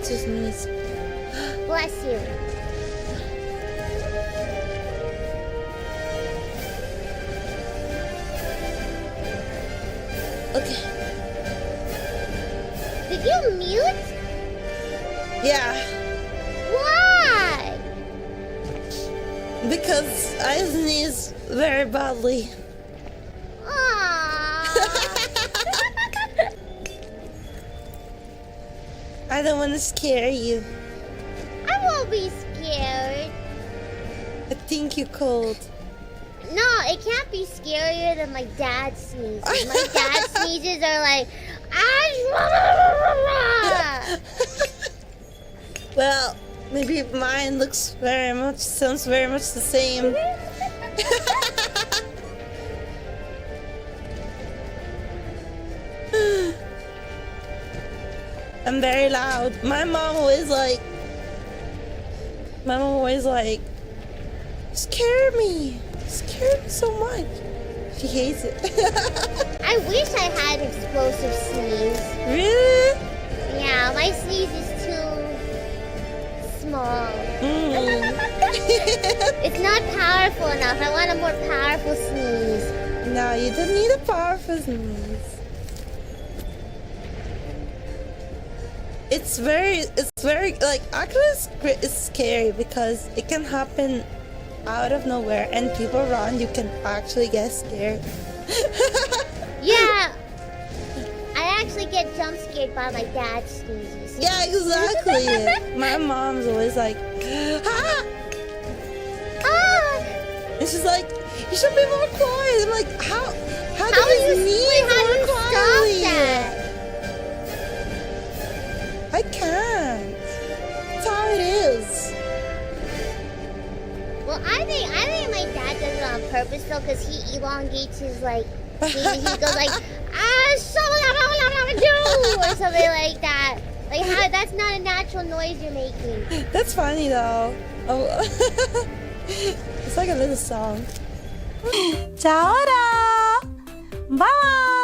need to sneeze. Bless you. Okay. Did you mute? Yeah. Why? Because I sneeze very badly. Aww. I don't want to scare you. I won't be scared. I think you're cold. No, it can't be scarier than my dad sneezes. My dad sneezes are like, Well, maybe mine sounds very much the same. I'm very loud. My mom always scare me so much. She hates it. I wish I had explosive sneeze. Really? Yeah, my sneeze is too small. It's not powerful enough. I want a more powerful sneeze. No, you don't need a powerful sneeze. It's very like actually it's scary because it can happen out of nowhere and people around you can actually get scared. Yeah, I actually get jump scared by my dad sneezes. Yeah, exactly. My mom's always like, ah! Ah! And she's like, you should be more quiet. I'm like, how do you sneeze how do more you quietly? stop that? I can't. That's how it is. Well, I think my dad does it on purpose though, because he elongates his like sneezing. He goes like or something like that. Like how that's not a natural noise you're making. That's funny though. Oh. It's like a little song. Ciao! Bye!